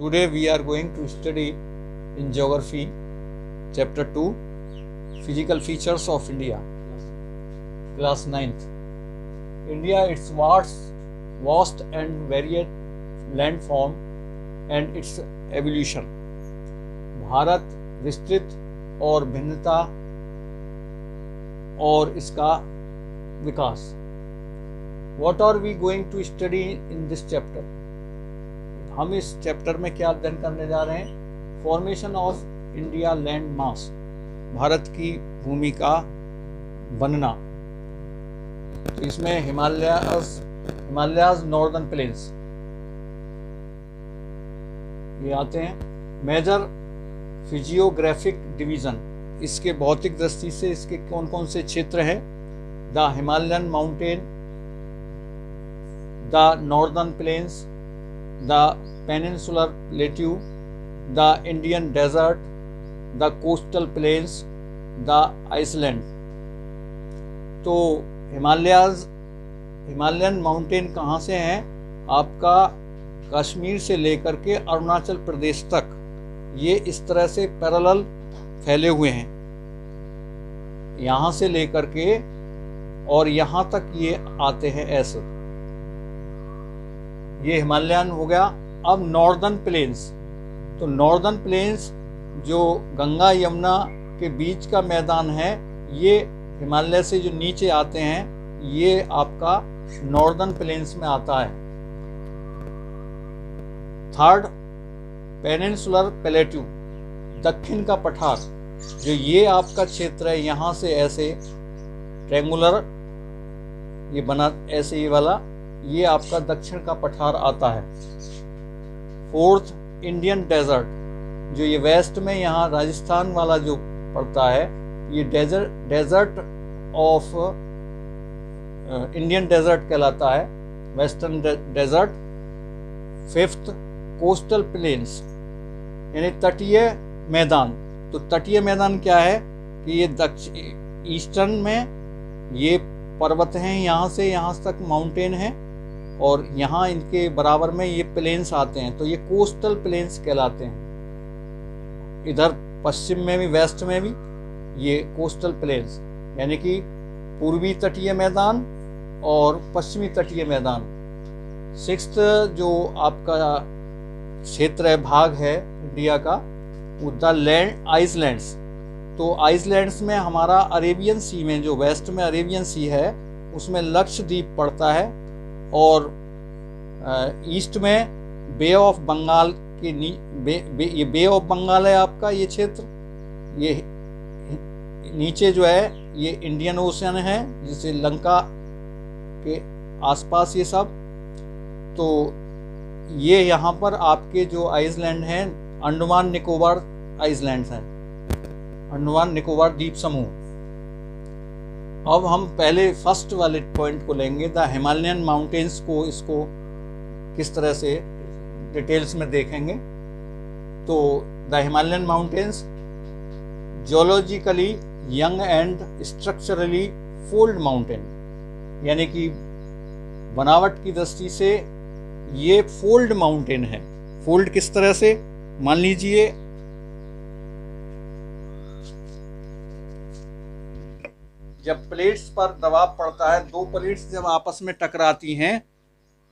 Today we are going to study in Geography, Chapter 2, Physical Features of India, Class 9th. India, its vast and varied landform and its evolution. Bharat विस्तृत और भिन्नता और इसका विकास. What are we going to study in this chapter? हम इस chapter में क्या अध्ययन करने जा रहे हैं? Formation of India land mass, Bharat की भूमि का बनना. तो इसमें हिमालयाज नॉर्दर्न प्लेन्स ये आते हैं. मेजर फिजियोग्राफिक डिवीजन, इसके भौतिक दृष्टि से इसके कौन कौन से क्षेत्र हैं? The Himalayan mountain, the northern plains, the peninsular plateau, the Indian desert, the coastal plains, the Iceland. तो हिमालयन माउंटेन कहाँ से हैं? आपका कश्मीर से लेकर के अरुणाचल प्रदेश तक ये इस तरह से पैरेलल फैले हुए हैं, यहाँ से लेकर के और यहाँ तक ये आते हैं ऐसे. ये हिमालयन हो गया. अब नॉर्दर्न प्लेन्स, तो नॉर्दर्न प्लेन्स जो गंगा यमुना के बीच का मैदान है, ये हिमालय से जो नीचे आते हैं, ये आपका नॉर्दर्न प्लेन्स में आता है. थर्ड, पेनिनसुलर प्लेट्यू, दक्षिण का पठार, जो ये आपका क्षेत्र है, यहाँ से ऐसे ट्रेंगुलर ये बना ऐसे ये वाला, ये आपका दक्षिण का पठार आता है. फोर्थ, इंडियन डेजर्ट, जो ये वेस्ट में यहाँ राजस्थान वाला जो पड़ता है, ये डेजर्ट ऑफ इंडियन डेजर्ट कहलाता है, western desert. Fifth, coastal plains, यानी तटीय मैदान. तो तटीय मैदान क्या है कि ये ईस्टर्न में ये पर्वत हैं, यहाँ से यहाँ तक माउंटेन है, और यहाँ इनके बराबर में ये प्लेन्स आते हैं, तो ये कोस्टल प्लेन्स कहलाते हैं. इधर पश्चिम में भी वेस्ट में भी ये कोस्टल प्लेन्स, यानी कि पूर्वी तटीय मैदान और पश्चिमी तटीय मैदान. सिक्स्थ जो आपका क्षेत्र है, भाग है इंडिया का, द लैंड आइसलैंड्स. तो आइसलैंड्स में हमारा अरेबियन सी में, जो वेस्ट में अरेबियन सी है, उसमें लक्षद्वीप पड़ता है, और ईस्ट में बे ऑफ बंगाल के ये बे ऑफ बंगाल है आपका ये क्षेत्र. ये नीचे जो है ये इंडियन ओशन है, जिसे लंका के आसपास ये सब. तो ये यहाँ पर आपके जो आइसलैंड हैं, अंडमान निकोबार आइसलैंड्स हैं, अंडमान निकोबार द्वीप समूह. अब हम पहले फर्स्ट वाले पॉइंट को लेंगे, द हिमालयन माउंटेन्स को, इसको किस तरह से डिटेल्स में देखेंगे. तो the Himalayan mountains geologically young and structurally fold mountain, यानी कि बनावट की दृष्टि से ये फोल्ड माउंटेन है. फोल्ड किस तरह से? मान लीजिए जब प्लेट्स पर दबाव पड़ता है, दो प्लेट्स जब आपस में टकराती हैं,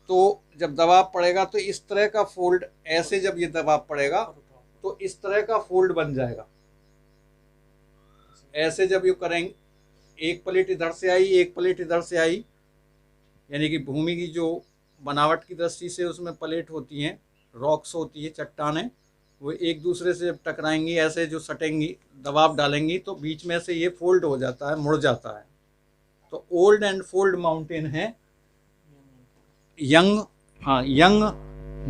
तो जब दबाव पड़ेगा तो इस तरह का फोल्ड, ऐसे जब ये दबाव पड़ेगा तो इस तरह का फोल्ड बन जाएगा. ऐसे जब ये करेंगे, एक प्लेट इधर से आई, एक प्लेट इधर से आई, यानी कि भूमि की जो बनावट की दृष्टि से उसमें प्लेट होती हैं, रॉक्स होती है, चट्टानें, वो एक दूसरे से जब टकराएंगी, ऐसे जो सटेंगी, दबाव डालेंगी, तो बीच में से ये फोल्ड हो जाता है, मुड़ जाता है. तो ओल्ड एंड फोल्ड माउंटेन है. यंग, हाँ, यंग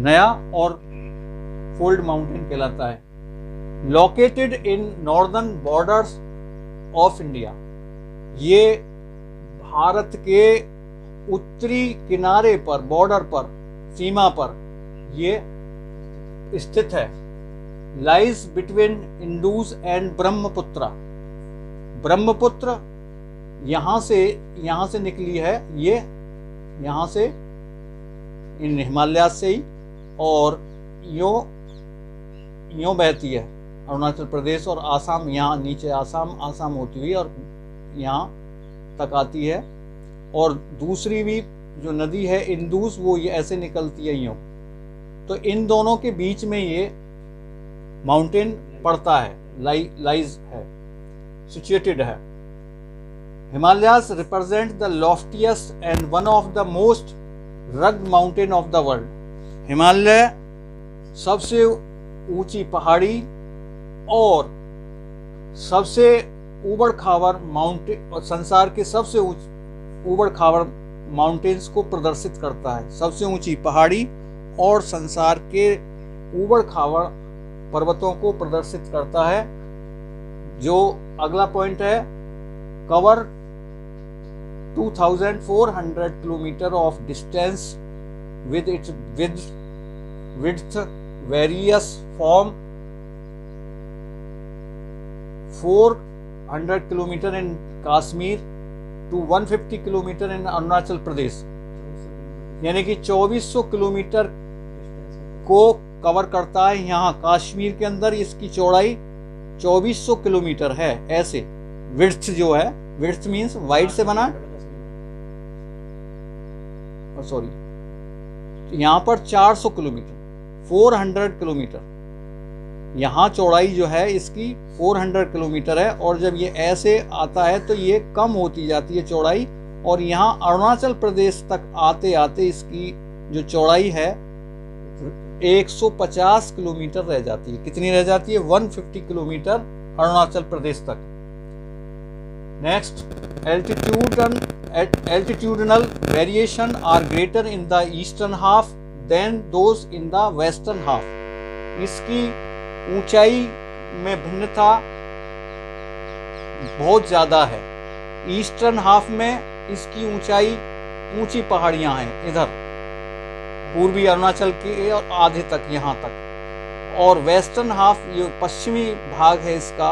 नया और फोल्ड माउंटेन कहलाता है. Located in northern borders of India, ये भारत के उत्तरी किनारे पर, बॉर्डर पर, सीमा पर ये स्थित है. Lies between Indus and Brahmaputra. Brahmaputra यहाँ से निकली है, ये यहाँ से इन हिमालय से ही, और यो यूँ बहती है अरुणाचल प्रदेश और आसाम, यहाँ नीचे आसाम होती हुई और यहाँ तक आती है। और दूसरी भी जो नदी है इंदुस, वो ये ऐसे निकलती है यूँ। तो इन दोनों के बीच में ये माउंटेन पड़ता है, लाइज है, सिचुएटेड है। Himalayas represent the loftiest and one of the most rugged mountain of the world. Himalaya सबसे ऊंची पहाड़ी और सबसे ऊबड़ खाबड़ माउंटेन और संसार के सबसे ऊबड़ खाबड़ माउंटेन्स को प्रदर्शित करता है। सबसे ऊंची पहाड़ी और संसार के ऊबड़ खाबड़ पर्वतों को प्रदर्शित करता है। जो अगला पॉइंट है, cover 2400 kilometre of distance with its width various from 400 kilometre in Kashmir to 150 kilometre in Arunachal Pradesh, यानी कि 2400 किलोमीटर को कवर करता है। यहाँ कश्मीर के अंदर इसकी चौड़ाई 2400 किलोमीटर है। ऐसे विड्थ जो है, विड्थ मीन्स वाइड से बना, सॉरी यहाँ पर 400 किलोमीटर, 400 किलोमीटर, यहाँ चौड़ाई जो है इसकी 400 किलोमीटर है। और जब ये ऐसे आता है तो ये कम होती जाती है चौड़ाई, और यहाँ अरुणाचल प्रदेश तक आते आते इसकी जो चौड़ाई है 150 किलोमीटर रह जाती है। कितनी रह जाती है? 150 किलोमीटर अरुणाचल प्रदेश तक। Next, altitudinal variation are greater in the eastern half than those in the western half। इसकी ऊंचाई में भिन्नता बहुत ज़्यादा है। ईस्टर्न हाफ में इसकी ऊंचाई, ऊंची पहाड़ियां हैं इधर पूर्वी अरुणाचल के और आधे तक यहाँ तक, और वेस्टर्न हाफ जो पश्चिमी भाग है इसका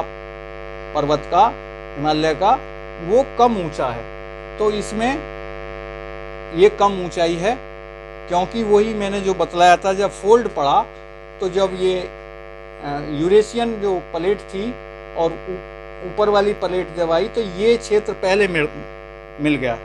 पर्वत का, हिमालय का, वो कम ऊंचा है। तो इसमें ये कम ऊंचाई है क्योंकि वही मैंने जो बतलाया था, जब फोल्ड पड़ा तो जब ये यूरेशियन जो प्लेट थी और ऊपर वाली प्लेट जब आई तो ये क्षेत्र पहले मिल गया।